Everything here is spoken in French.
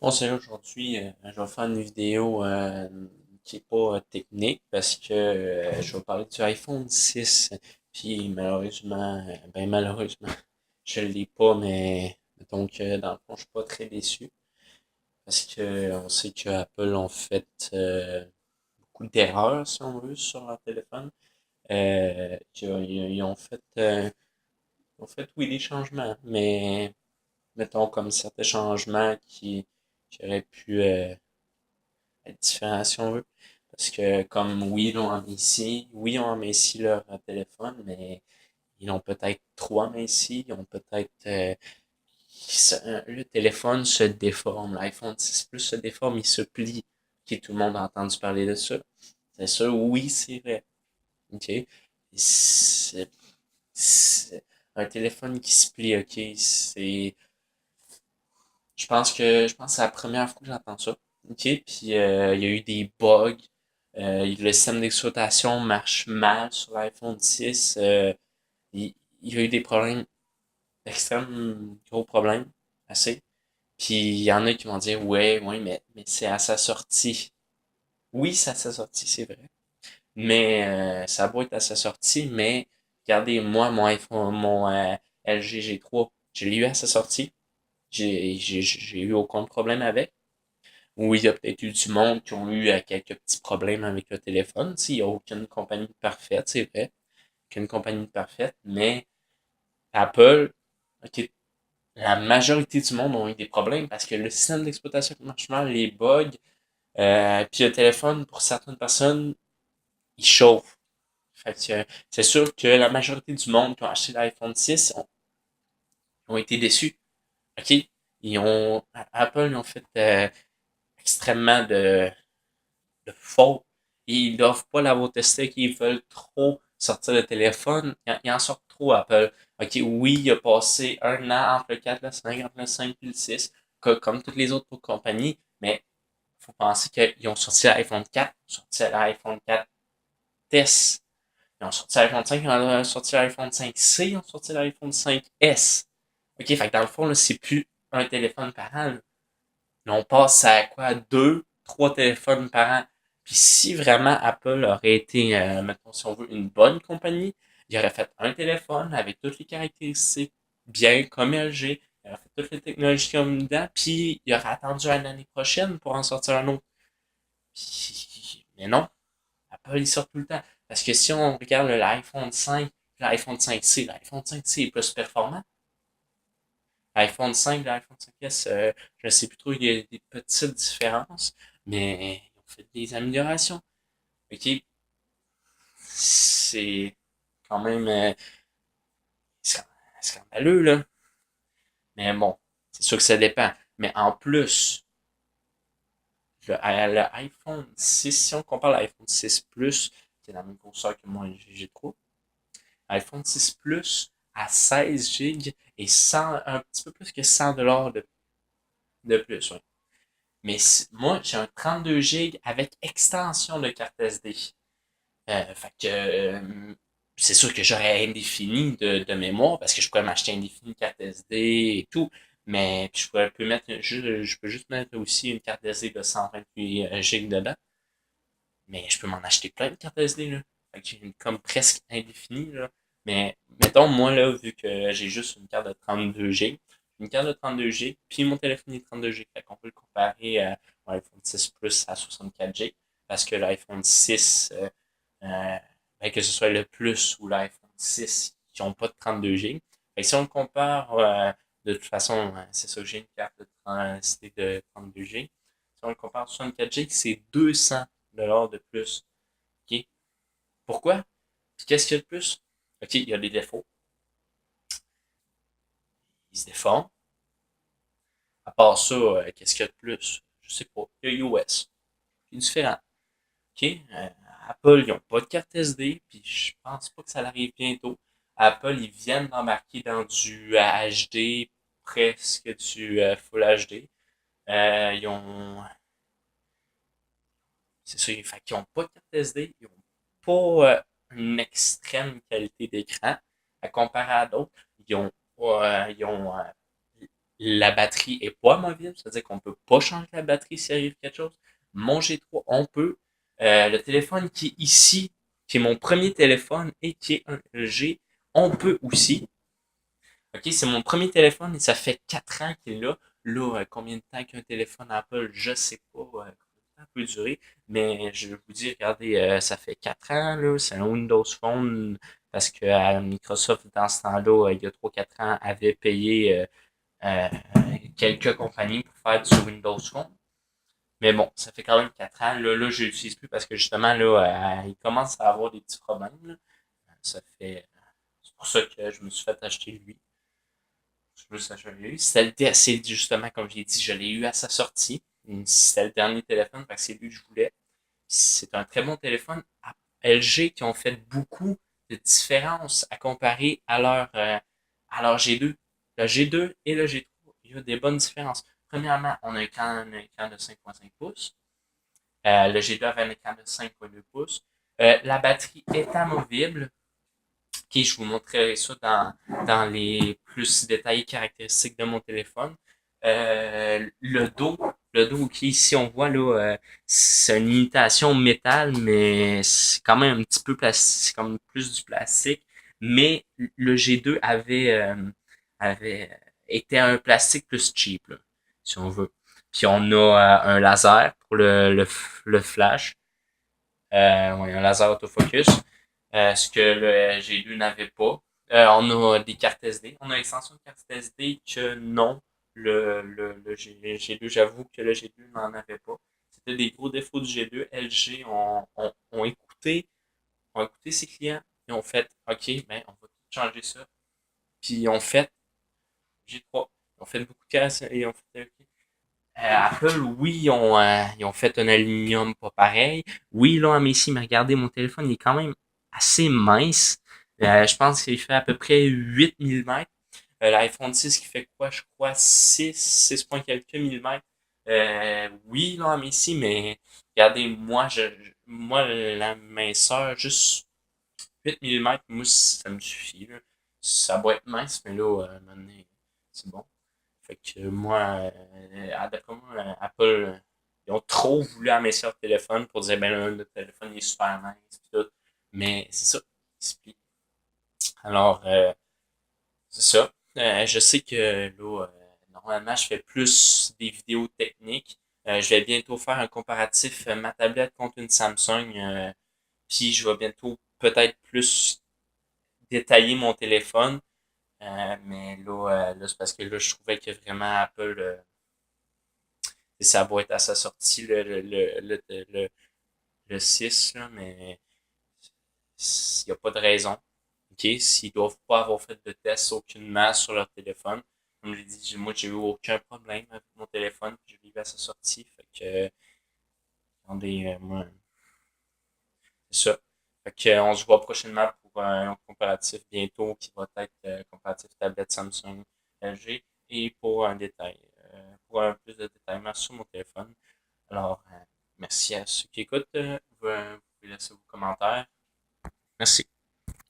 Bon, c'est aujourd'hui, je vais faire une vidéo qui est pas technique parce que je vais parler du iPhone 6. Puis malheureusement, ben malheureusement, je l'ai pas, mais donc dans le fond, je suis pas très déçu parce que on sait que Apple ont fait beaucoup d'erreurs, si on veut, sur leur téléphone. Ils ont fait, oui, des changements, mais mettons comme certains changements qui auraient pu être différents si on veut. Parce que comme oui, ils ont ici leur téléphone, mais ils ont peut-être trois ici, ils ont peut-être le téléphone se déforme, l'iPhone 6 Plus se déforme, il se plie. Ok, tout le monde a entendu parler de ça. C'est ça, oui, c'est vrai. Ok. C'est c'est un téléphone qui se plie, ok. Je pense que c'est la première fois que j'entends ça. OK? Puis il y a eu des bugs. Le système d'exploitation marche mal sur l'iPhone 6. Il, il y a eu des problèmes, extrêmement gros problèmes, assez. Puis il y en a qui vont dire, ouais, ouais, mais c'est à sa sortie. Oui, c'est à sa sortie, c'est vrai. Mais ça va être à sa sortie, mais regardez, moi, mon iPhone, mon LG G3, je l'ai eu à sa sortie. J'ai eu aucun problème avec. Oui, il y a peut-être eu du monde qui ont eu quelques petits problèmes avec le téléphone. Il n'y a aucune compagnie parfaite, c'est vrai. Aucune compagnie parfaite, mais Apple, ok, la majorité du monde ont eu des problèmes parce que le système d'exploitation marche mal, les bugs, puis le téléphone, pour certaines personnes, il chauffe. Fait que, c'est sûr que la majorité du monde qui ont acheté l'iPhone 6 ont été déçus. OK? Apple, ils ont fait extrêmement de faute. Ils doivent pas l'avoir testé, qu'ils veulent trop sortir le téléphone. Ils en sortent trop, Apple. Ok, oui, il a passé un an entre le 4, le 5, entre le 5 et le 6, comme toutes les autres compagnies, mais il faut penser qu'ils ont sorti l'iPhone 4, ils ont sorti l'iPhone 4S, ils ont sorti l'iPhone 5, ils ont sorti l'iPhone 5C, ils ont sorti l'iPhone 5S. Ok, fait que dans le fond, là, c'est plus un téléphone par an. Là, on passe à quoi? Deux, trois téléphones par an. Puis si vraiment Apple aurait été, mettons, si on veut, une bonne compagnie, il aurait fait un téléphone avec toutes les caractéristiques bien comme LG, il aurait fait toutes les technologies comme dedans, puis il aurait attendu l'année prochaine pour en sortir un autre. Mais non, Apple, il sort tout le temps. Parce que si on regarde l'iPhone 5, l'iPhone 5C est plus performant. L'iPhone 5 et l'iPhone 5S, je ne sais plus trop, il y a des petites différences, mais ils ont fait des améliorations. OK? C'est quand même scandaleux, là. Mais bon, c'est sûr que ça dépend. Mais en plus, le iPhone 6, si on compare l'iPhone 6 Plus, qui est la même grosseur que moi, j'ai trop, iPhone 6 Plus à 16 GB et 100, un petit peu plus que 100 $ de plus. Ouais. Mais moi, j'ai un 32 GB avec extension de carte SD. Fait que c'est sûr que j'aurais indéfini de mémoire parce que je pourrais m'acheter indéfini une carte SD et tout. Mais puis je peux juste mettre aussi une carte SD de 128 GB dedans. Mais je peux m'en acheter plein de cartes SD là. Fait que j'ai une comme presque indéfinie là. Mais mettons, moi là, vu que j'ai juste une carte de 32 GB, une carte de 32 GB, puis mon téléphone est 32 GB. Fait qu'on peut le comparer à l'iPhone 6 Plus à 64 GB. Parce que l'iPhone 6 ben, que ce soit le Plus ou l'iPhone 6 qui n'ont pas de 32 GB. Fait que si on le compare, de toute façon, c'est ça, j'ai une carte de 32 GB. Si on le compare à 64 GB, c'est 200 $ de plus. OK? Pourquoi? Puis qu'est-ce qu'il y a de plus? OK, il y a des défauts. Il se déforme. À part ça, qu'est-ce qu'il y a de plus? Je sais pas. Il y a iOS. C'est différent. OK? Apple, ils n'ont pas de carte SD, puis je pense pas que ça arrive bientôt. Apple, ils viennent d'embarquer dans du HD, presque du Full HD. Ils ont. C'est ça, fait qu'ils n'ont pas de carte SD, ils n'ont pas une extrême qualité d'écran à comparer à d'autres. Ils ont La batterie est pas amovible, c'est-à-dire qu'on peut pas changer la batterie s'il arrive quelque chose. Mon G3, on peut. Le téléphone qui est ici, qui est mon premier téléphone et qui est un LG, on peut aussi. OK, c'est mon premier téléphone et ça fait 4 ans qu'il est là. Là, combien de temps qu'un téléphone Apple, je sais pas combien de temps ça peut durer, mais je vous dis, regardez, ça fait 4 ans, là, c'est un Windows Phone, parce que Microsoft, dans ce temps-là, il y a 3 4 ans, avait payé euh, quelques compagnies pour faire du Windows Phone. Mais bon, ça fait quand même 4 ans. Là je l'utilise plus parce que justement, là, il commence à avoir des petits problèmes. Là. Ça fait. C'est pour ça que je me suis fait acheter lui. C'est justement, comme je l'ai dit, je l'ai eu à sa sortie. C'était le dernier téléphone, parce que c'est lui que je voulais. C'est un très bon téléphone. LG qui ont fait beaucoup de différences à comparer à leur G2. Le G2 et le G3, il y a des bonnes différences. Premièrement, on a un écran de 5,5 pouces. Le G2 avait un écran de 5,2 pouces. La batterie est amovible. Ok, je vous montrerai ça dans les plus détaillés caractéristiques de mon téléphone. Le dos qui ici on voit là, c'est une imitation métal, mais c'est quand même un petit peu plastique, c'est comme plus du plastique. Mais le G2 avait été un plastique plus cheap, là, si on veut. Puis on a un laser pour le flash, ouais, un laser autofocus, ce que le G2 n'avait pas. On a des cartes SD. On a l'extension de carte SD que non, le G2, j'avoue que le G2 n'en avait pas. C'était des gros défauts du G2. LG ont écouté ses clients et ont fait OK, ben, on va tout changer ça. Puis ils ont fait G3. Ils ont fait beaucoup de casse et ils ont fait OK. Apple, oui, ils ont fait un aluminium pas pareil. Oui, là, mais ici, mais regardez, mon téléphone, il est quand même assez mince. Je pense qu'il fait à peu près 8 mm. L'iPhone 6 qui fait quoi, je crois, 6 points quelques millimètres. Oui, là, mais ici, mais regardez, moi, la minceur, juste 8 mm, moi, ça me suffit, là. Ça doit être mince, mais là, maintenant, c'est bon. Fait que moi, d'après moi, Apple, ils ont trop voulu amasser leur téléphone pour dire, ben là, le téléphone il est super nice, pis tout. Mais c'est ça, il se plie. Alors, c'est ça. Je sais que là, normalement, je fais plus des vidéos techniques. Je vais bientôt faire un comparatif ma tablette contre une Samsung. Puis je vais bientôt peut-être plus détailler mon téléphone. Mais là, c'est parce que là, je trouvais que vraiment Apple, ça va être à sa sortie le 6, là, mais il n'y a pas de raison. OK? S'ils ne doivent pas avoir fait de test aucunement sur leur téléphone. Comme je l'ai dit, moi, j'ai eu aucun problème avec mon téléphone, puis je l'ai eu à sa sortie. Fait que, attendez, moi, c'est ça. Fait que, on se voit prochainement pour un comparatif bientôt qui va être comparatif tablette Samsung LG et pour un détail, pour un plus de détaillement sur mon téléphone. Alors, merci à ceux qui écoutent. Vous pouvez laisser vos commentaires. Merci.